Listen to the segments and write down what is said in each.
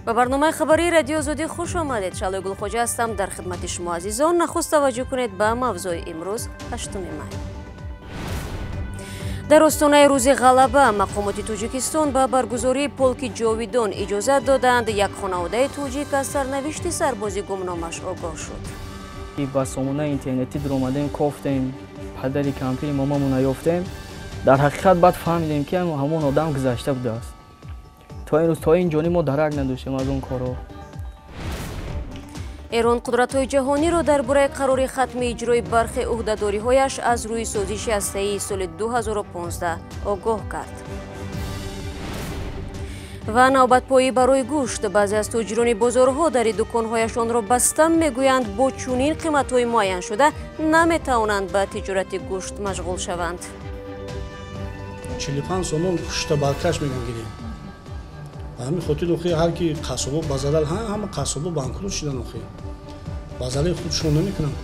با برنامه خبری رادیو آزادی خوش آمدید. شعله گلخوجه هستم در خدمت شما عزیزان. نخست توجه کنید به موضوع امروز 8 می. در استانه روز غلبه مقامات توجیکستان به برگزاری پولک جاویدان اجازه دادند. یک خانواده توجیک از سرنوشت سربازی گمنامش آگاه شد. با سامانه اینترنتی در اومدیم گفتیم پدر کمپیر مامامون یافتیم. در حقیقت بعد فهمیدیم که همون آدم گذشته بوده است. تا این روز تا اینجانی ما درک نداشتیم از اون کارا. ایران قدرت‌های جهانی را درباره قرار ختم اجرای برخی عهده‌داری‌هایش از روی سازش هسته‌ای سال 2015 آگاه کرد. و نوبت‌پایی برای گوشت. بعضی از تاجران بازارها در دکان‌هایشان را بسته می‌گویند با چنین قیمت‌های معین شده نمی‌توانند به تجارت گوشت مشغول شوند. 45 сомон пушта баркаш меган гирем. Ба ҳамин хотир охи ҳар ки қасоба базалал ҳама қасоба банкрот шидан охи. базалаи худшон намекунанд.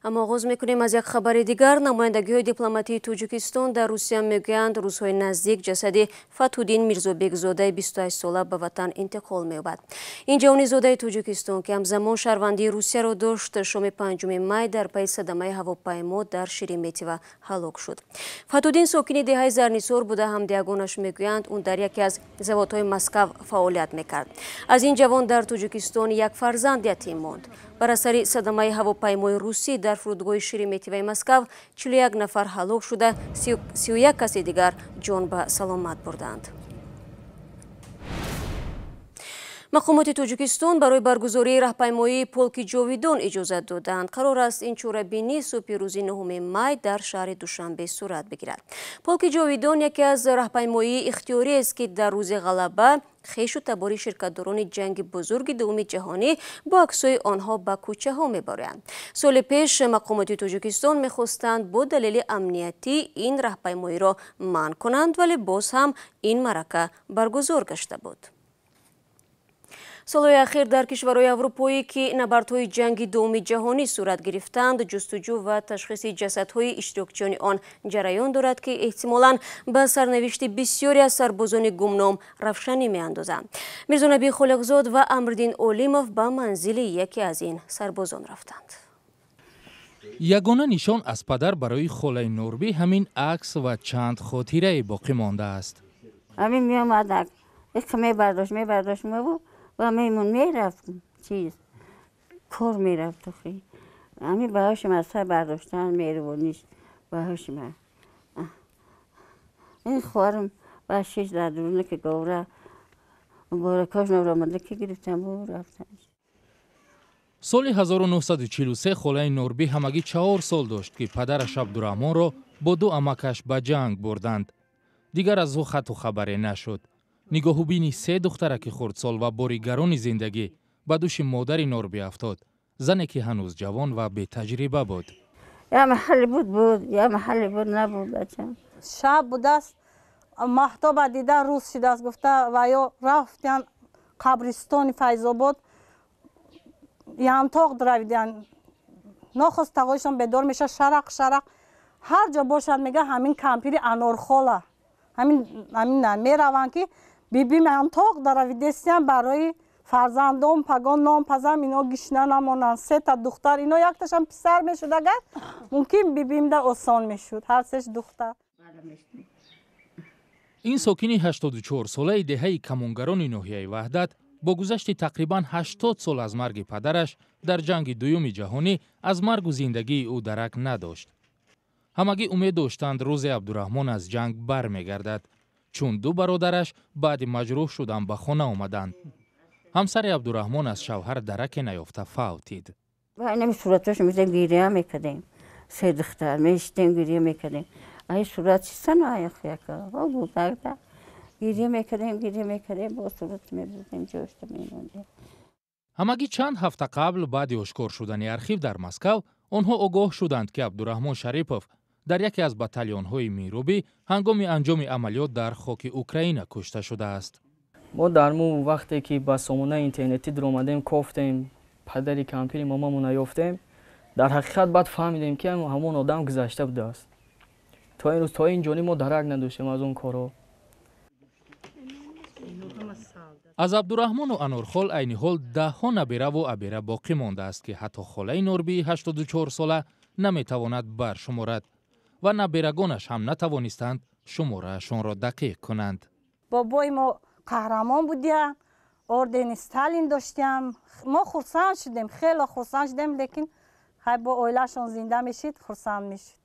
اما آغاز میکنیم از یک خبر دیگر. نمایندگی دیپلماتی توجیکستان در روسیه میگویند روزهای نزدیک جسد فتح‌الدین میرزابک زاده 28 ساله به وطن انتقال می‌یابد. این جوان زاده توجیکستان که همزمان شهروندی روسیه را داشت شام 5 می در پی صدمه هواپیما در شیرمتیو هلاک شد. فتح‌الدین ساکن دهه زرنیسار بوده. همدیگانش میگویند اون در یکی از زوادهای مسکو فعالیت میکرد. از این جوان در توجیکستان یک فرزند یتیم ماند. بر اثر صدمه هواپیمای روسی در فرودگاه شیرمتیو مسکو 41 نفر هلاک شده، 31 کس دیگر جان به سلامت بردند. مقامات توجیکستان برای برگزاری راهپیمایی پولک جاویدان اجازه دادند. قرار است این چهاره‌بینی صبح روز 9 می در شهر دوشنبه صورت بگیرد. پولک جاویدان یکی از راهپیمایی اختیاری است که در روز غلبه خویش و تباری شرکت‌داران جنگ بزرگ دوم جهانی با عکسای آنها به کوچه ها می‌برند. سال پیش مقامات توجیکستان می‌خواستند با دلیل امنیتی این راهپیمایی را منع کنند، ولی باز هم این معرکه برگزار گشته بود. سالهای اخیر در کشورهای اروپایی که نبردهای جنگ دوم جهانی صورت گرفتند جستجو و تشخیص جسدهای اشتراکچیان آن جریان دارد که احتمالاً به سرنوشت بسیاری از سربازان گمنام روشنی می‌اندازند. میرزا نبی خالقزاد و امردین اولیموف به منزل یکی از این سربازان رفتند. یگانه نشان از پدر برای خاله نوربی همین عکس و چند خاطره باقی مانده است. همین می‌آمد کمی برداشت و میمون میرفت چیز کار میرفت خیلی همین باهاشم از سر برداشتن میروانیش باهاشم. این خوارم با 6 درونه که گوره مبارکاش نورامنده که گرفتم و رفتن. سال 1943 خاله نوربی همگی 4 سال داشت که پدرش عبدالرحمن را با 2 عمکش به جنگ بردند. دیگر از او خط و خبری نشد. نگاهو بینی 3 دخترک خردسال و باریگران زندگی به دوش مادر نوربی افتاد. زنی که هنوز جوان و بی تجربه بود. یا محلی بود یا محلی بود نبود بچه. شب بود است محتاب دیده روز شده است گفته و یا رفتن قبرستان فیض‌آباد یانتاق درویدن نخست تقایشان بدار میشه شرق هر جا باشد میگه همین کمپیر انارخاله همین میروند که بیبی منطق درویدستیم برای فرزندان پگان نام پزم اینا گشنه نمانند 3 تا دختر اینا یک تاشم پسر میشد اگر ممکن بیبیم ده آسان میشد هر 3 دختر. این ساکن 84 ساله دهه کمانگران ناحیه وحدت با گذشت تقریبا 80 سال از مرگ پدرش در جنگ دوم جهانی از مرگ و زندگی او درک نداشت. همگی امید داشتند روز عبدالرحمن از جنگ برمیگردد، چون 2 برادرش بعد مجروح شدن به خانه آمدند. همسر عبدالرحمن از شوهر درک نیافته فوتید. و اینمی صورتش میزن گیریه میکردیم 3 دختر میشتیم گیریه میکردیم ای صورت چیستن آیا خیاکا با بودگده گیریه میکردیم با صورت میبودیم جوشت میموندیم. همگی چند هفته قبل بعد آشکار شدن ارخیو در مسکو آنها آگاه شدند که عبدالرحمن شریپوف در یکی از بتالیون‌های میروبی هنگام انجام عملیات در خاک اوکراین کشته شده است. ما در مو وقتی که با سامانه اینترنتی در اومدیم گفتیم پدر کمپیر مامامون یافتیم. در حقیقت بعد فهمیدیم که همون آدم گذشته بوده است. تا این روز تا اینجانی ما درک نداشتیم از اون کارا. аз абдурахмону анорхол айни ҳол даҳҳо набираву абира боқӣ мондааст ки ҳатто холаи нурбии 84 сола наметавонад баршуморад ва набирагонаш ҳам натавонистанд шумораашонро дақиқ кунанд. бобои мо қаҳрамон будиям, ордени Сталин доштем. мо хурсанд шудем, хело хурсанд шудем, лекин хай бо оилашон зинда мешид, хурсанд мешид.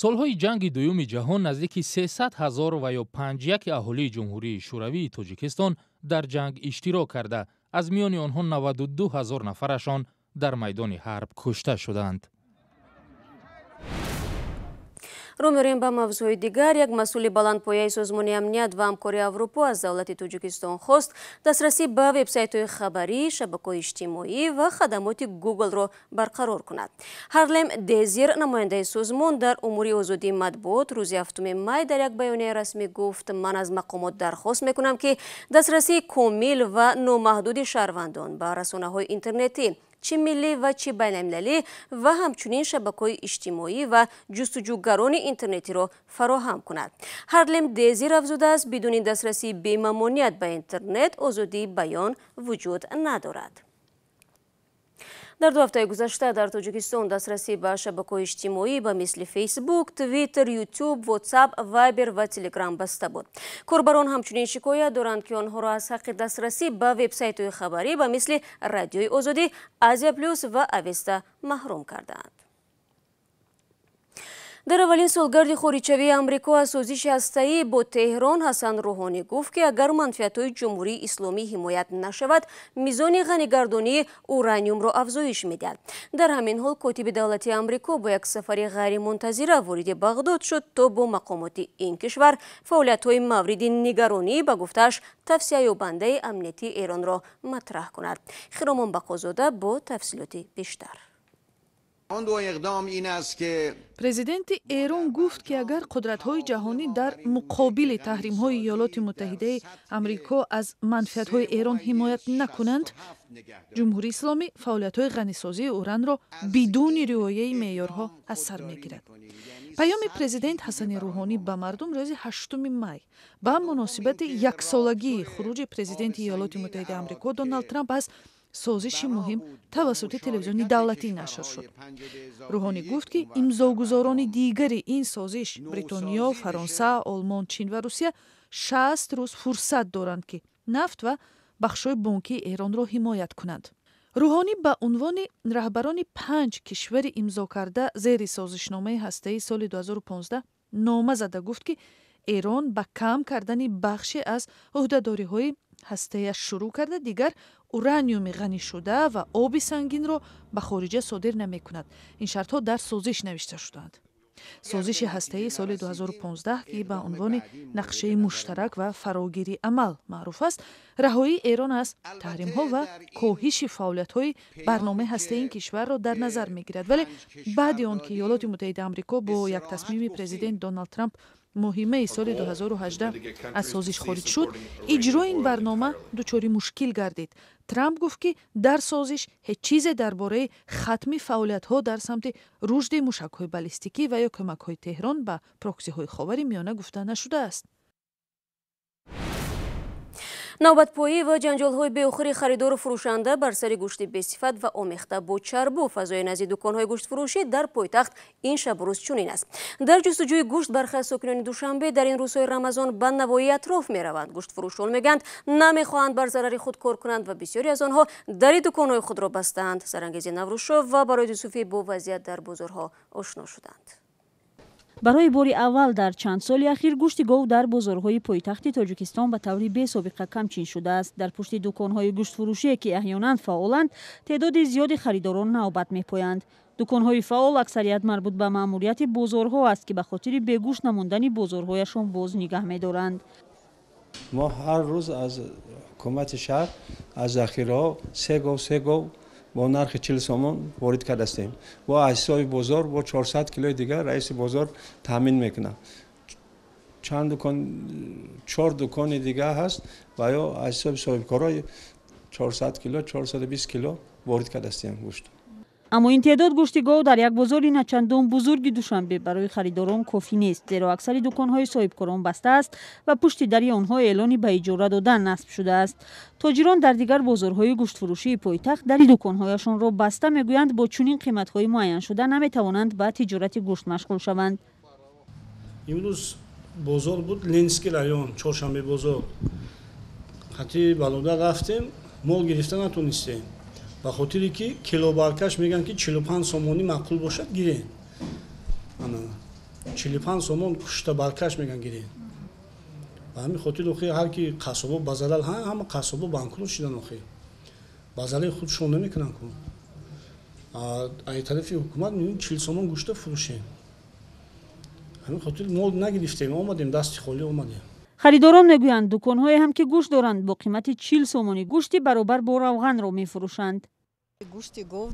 солҳои ҷанги дуюми ҷаҳон наздики 300 000 ва ё 51 аҳолии ҷумҳурии шӯравии Тоҷикистон дар ҷанг иштирок карда, аз миёни онҳо 92 000 нафарашон дар майдони ҳарб кушта шуданд. рӯ меорем ба мавзӯи дигар. Як масъули баландпояи созмони амният ва ҳамкории Аврупо аз давлати Тоҷикистон хост дастрасӣ ба вебсайтҳои хабарӣ, шабакаҳои иҷтимоӣ ва хадамоти Google-ро барқарор кунад. Ҳарлем Дезир, намояндаи созмон дар умури озодии матбуот, рӯзи 7 май дар як баёнияи расмӣ гуфт: ман аз мақомот дархост мекунам ки дастрасии комил ва номаҳдуди шаҳрвандон ба расонаҳои интернетӣ, чӣ миллӣ ва чӣ байналмилалӣ ва ҳамчунин шабакаҳои иҷтимоӣ ва ҷустуҷӯгарони интернетиро фароҳам кунад. Ҳарлем Дезир афзудааст, бидуни дастрасии бемамоният ба интернет озодии баён вуҷуд надорад. дар 2 ҳафтаи гузашта дар Тоҷикистон дастрасӣ ба шабакаҳои иҷтимоӣ ба мисли Facebook, Twitter, YouTube, WhatsApp, Viber ва Telegram баста буд. Корбарон ҳамчунин шикоят доранд ки онҳоро аз ҳаққи дастрасӣ ба вебсайтҳои хабарӣ ба мисли Радиои Озодӣ, Азия Плюс ва Авеста маҳрум карданд. дар аввалин солгарди хориҷчавии Амрико аз созиши ҳастаӣ бо Теҳрон Ҳасан Рӯҳонӣ гуфт ки агар манфиатҳои ҷумҳурии исломӣ ҳимоят нашавад, мизони ғанигардонии ураниумро афзоиш медиҳад. дар ҳамин ҳол котиби давлатии Амрико бо як сафари ғайримунтазира вориди Бағдод шуд, то бо мақомоти ин кишвар фаъолиятҳои мавриди нигаронӣ ба гуфтааш тавсияёбандаи амнияти Эронро матраҳ кунад. Хиромон Бақозода бо тафсилоти бештар. президенти Эрон гуфт ки агар қудратҳои ҷаҳонӣ дар муқобили таҳримҳои Иёлоти Муттаҳидаи Амрико аз манфиатҳои Эрон ҳимоят накунанд, ҷумҳурии исломӣ фаъолиятҳои ғанисозии уранро бидуни риояи меъёрҳо аз сар мегирад. паёми президент Ҳасани Рӯҳонӣ ба мардум рӯзи 8 май ба муносибати яксолагии хуруҷи президенти Иёлоти Муттаҳидаи Амрико Доналд Трамп аз созиши муҳим тавассути телевизиони давлатӣ нашр шуд. Рӯҳонӣ гуфт ки имзогузорони дигари ин созиш Бритониё, Фаронса, Олмон, Чин ва Русия 60 рӯз фурсат доранд ки нафт ва бахшҳои бонкии Эронро ҳимоят кунанд. Рӯҳонӣ ба унвони раҳбарони 5 кишвари имзокарда зери созишномаи ҳастаии соли 2015 нома зада гуфт ки Эрон ба кам кардани бахше аз ӯҳдадориҳои ҳастаияш шурӯъ карда дигар ураниуми ғанишуда ва оби сангинро ба хориҷа содир намекунад. Ин шартҳо дар созиш навишта шуданд. созиши ҳастаии соли 2015 ки ба унвони нақшаи муштарак ва фарогирии амал маъруф аст, раҳоии Эрон аз таҳримҳо ва коҳиши фаъолиятҳои барномаи ҳастаии ин кишварро дар назар мегирад. Вале баъди он ки Иёлоти Муттаҳидаи Амрико бо як тасмими президент Доналд Трамп моҳи майи соли 2018 аз созиш хориҷ шуд, иҷрои ин барнома дучори мушкил гардид. Трамп гуфт ки дар созиш ҳеҷ чизе дар бораи хатми фаъолиятҳо дар самти рушди мушакҳои баллистикӣ ва ё кӯмакҳои Теҳрон ба проксиҳои ховари миёна гуфта нашудааст. навбатпоӣ ва ҷанҷолҳои беохири харидору фурӯшанда бар сари гӯшти бесифат ва омехта бо чарбу фазои назди дуконҳои гӯштфурӯшӣ дар пойтахт ин шабу рӯз чунин аст. дар ҷустуҷӯи гӯшт бархе аз сокинони Душанбе дар ин рӯзҳои Рамазон ба навоии атроф мераванд. гӯштфурӯшон мегӯянд намехоҳанд бар зарари худ кор кунанд ва бисёре аз онҳо дари дуконҳои худро бастаанд. Сарангези Наврӯзшов ва Барои Юсуфӣ бо вазъият дар бозорҳо ошно шуданд. барои бори аввал дар чанд соли ахир гӯшти гов дар бозорҳои пойтахти Тоҷикистон ба таври бесобиқа камчин шудааст. дар пушти дуконҳои гӯштфурӯшие ки аҳёнан фаъоланд, теъдоди зиёди харидорон навбат мепоянд. дуконҳои фаъол аксарият марбут ба маъмурияти бозорҳо аст ки ба хотири бегӯшт намондани бозорҳояшон боз нигаҳ медоранд. мо ҳар рӯз аз ҳукумати шаҳр аз захираҳо се гов бо нархи 40 сомон ворид кардастем. бо аҷзои бозор бо 400 килои дигар раиси бозор таъмин мекунам. чанд дукон 4 дукони дигар ҳаст ва ё аҷзои соҳибкорро 400 кило 420 кило ворид кардастем гӯшт. аммо ин теъдод гӯшти гов дар як бозори начандон бузурги душанбе барои харидорон кофӣ нест, зеро аксари дуконҳои соҳибкорон баста аст ва пушти дари онҳо эълони ба иҷора додан насб шудааст. тоҷирон дар дигар бозорҳои гӯштфурӯшии пойтахт дари дуконҳояшонро баста мегӯянд бо чунин қиматҳои муайяншуда наметавонанд ба тиҷорати гӯшт машғул шаванд. имрӯз бозор буд, Ленинский район, чоршанбе бозор. ҳатти балода рафтем, мол гирифта натонистем. ба хотире ки килобаркаш мегӯянд ки 45 сомонӣ маъқул бошад гирен. 45 сомон кушта баркаш мегӯянд гирен. ба ҳамин хотир охир ҳар ки қасобо ба залал ҳама қасобо банкрот шудан охир. ба залали худшон намекунанд ку. аз тарафи ҳукумат 40 сомон гӯшта фурӯшем. ҳамин хотир мол нагирифтем, омадем дасти холӣ омадем. харидорон мегӯянд дуконҳое ҳам ки гӯшт доранд бо қимати 40 сомонӣ гӯшти баробар бо равғанро мефурӯшанд. гӯшти гов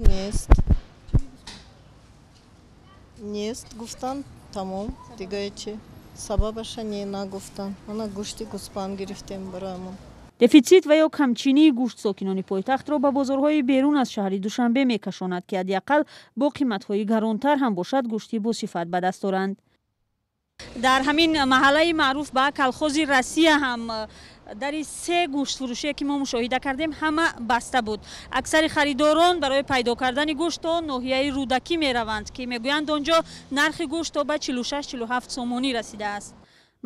нест гуфтанд, тамом, дигаи чи сабабаша не нагуфтанд. ана гӯшти гӯспанд гирифтем бароямон. дефитсит ва ё камчинии гӯшт сокинони пойтахтро ба бозорҳои берун аз шаҳри душанбе мекашонад ки ҳадиақал бо қиматҳои гаронтар ҳам бошад гӯшти босифат ба даст доранд. дар ҳамин маҳаллаи маъруф ба калхози Россия ҳам дари 3 гӯштфурӯшие ки мо мушоҳида кардем ҳама баста буд. аксари харидорон барои пайдо кардани гӯшт то ноҳияи Рӯдакӣ мераванд ки мегӯянд онҷо нархи гӯшт то ба 46-47 сомонӣ расидааст.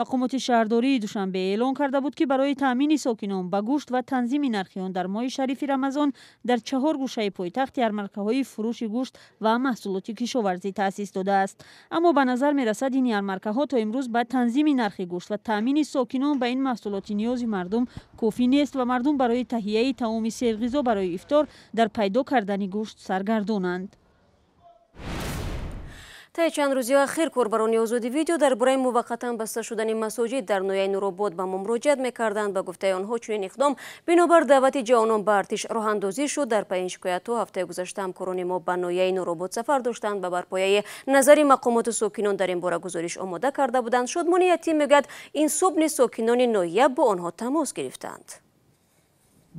мақомоти шаҳрдории Душанбе эълон карда буд ки барои таъмини сокинон ба гӯшт ва танзими нархи он дар моҳи шарифи Рамазон дар 4 гӯшаи пойтахт ярмаркаҳои фурӯши гӯшт ва маҳсулоти кишоварзӣ таъсис додааст. аммо ба назар мерасад ин ярмаркаҳо то имрӯз ба танзими нархи гӯшт ва таъмини сокинон ба ин маҳсулоти ниёзи мардум кофӣ нест ва мардум барои таҳияи таоми серғизо барои ифтор дар пайдо кардани гӯшт саргардонанд. таи чанд рӯзи ахир корбарони озоди видео дар бораи муваққатан баста шудани масоҷид дар ноҳияи Нуробод ба мо муроҷиат мекарданд. ба гуфтаи онҳо чунин иқдом бинобар даъвати ҷавонон ба артиш роҳандозӣ шуд. дар пайин шикоятҳо ҳафтаи гузашта ҳамкорони мо ба ноҳияи Нуробод сафар доштанд ва бар пояи назари мақомоту сокинон дар ин бора гузориш омода карда буданд. Шодмони Ятим мегӯяд ин субҳ сокинони ноҳия бо онҳо тамос гирифтанд.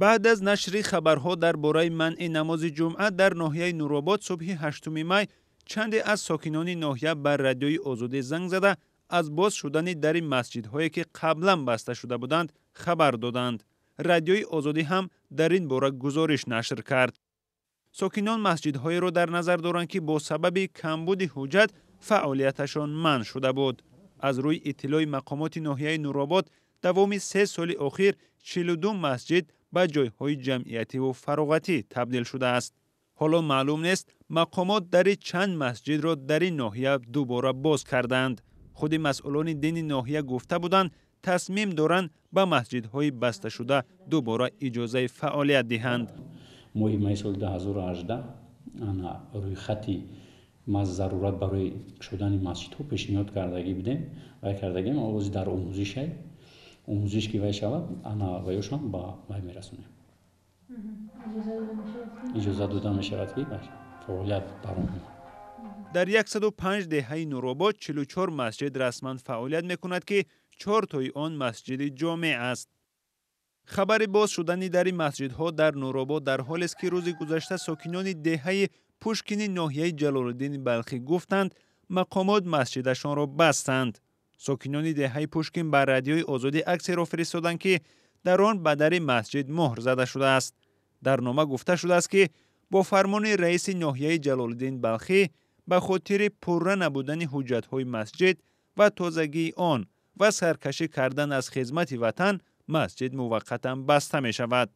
баъд аз нашри хабарҳо дар бораи манъи намози ҷумъа дар ноҳияи Нуробод субҳи 8 май чанде аз сокинони ноҳия ба радиои озодӣ занг зада аз боз шудани дари масҷидҳое ки қаблан баста шуда буданд хабар доданд. радиои озодӣ ҳам дар ин бора гузориш нашр кард. сокинон масҷидҳоеро дар назар доранд ки бо сабаби камбуди ҳуҷҷат фаъолияташон манъ шуда буд. аз рӯи иттилои мақомоти ноҳияи Нуробод давоми 3 соли охир 42 масҷид ба ҷойҳои ҷамъиятиву фароғатӣ табдил шудааст. ҳоло маълум нест мақомот дари чанд масҷидро дар ин ноҳия дубора боз карданд. худи масъулони дини ноҳия гуфта буданд тасмим доранд ба масҷидҳои басташуда дубора иҷозаи фаъолият диҳанд. моҳи майи соли 2018 рӯйхати зарурат барои шудани масҷидҳо пешниҳод кардаги будем ва кардагим овози дар омӯзиш ки вай шавад ваёшон ба вай мерасонем. иҷоза дода мешавад ки фаъолият баром. дар 105 деҳаи Нуробод 44 масҷид расман фаъолият мекунад ки 4 тои он масҷиди ҷомеъ аст. хабари боз шудани дари масҷидҳо дар Нуробод дар ҳолест ки рӯзи гузашта сокинони деҳаи Пушкини ноҳияи Ҷалолиддини Балхӣ гуфтанд мақомот масҷидашонро бастанд. сокинони деҳаи Пушкин ба радиои озодӣ аксеро фиристоданд ки дар он ба дари масҷид муҳр зада шудааст. дар нома гуфта шудааст ки бо фармони раиси ноҳияи Ҷалолиддин Балхӣ ба хотири пурра набудани ҳуҷҷатҳои масҷид ва тозагии он ва саркашӣ кардан аз хизмати ватан масҷид муваққатан баста мешавад.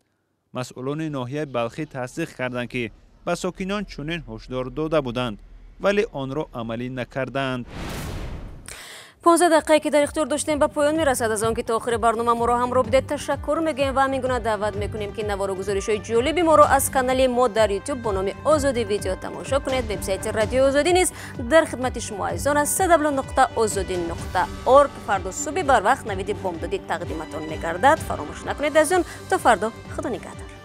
масъулони ноҳияи Балхӣ тасдиқ карданд ки ба сокинон чунин ҳушдор дода буданд вале онро амалӣ накарданд. 15 дақиқае ки дар ихтиёр доштем ба поён мерасад. аз он ки то охири барнома моро ҳамроҳ будед ташаккур мегӯем ва ҳамин гуна даъват мекунем ки навору гузоришҳои ҷолиби моро аз канали мо дар YouTube бо номи Озоди видео тамошо кунед. вебсайти радиои Озодӣ низ дар хидмати шумо азизон аст. www.ozodi.org. фардо субҳи барвақт навиди бомдодӣ тақдиматон мегардад. фаромӯш накунед азизон. то фардо. худо нигаҳдор.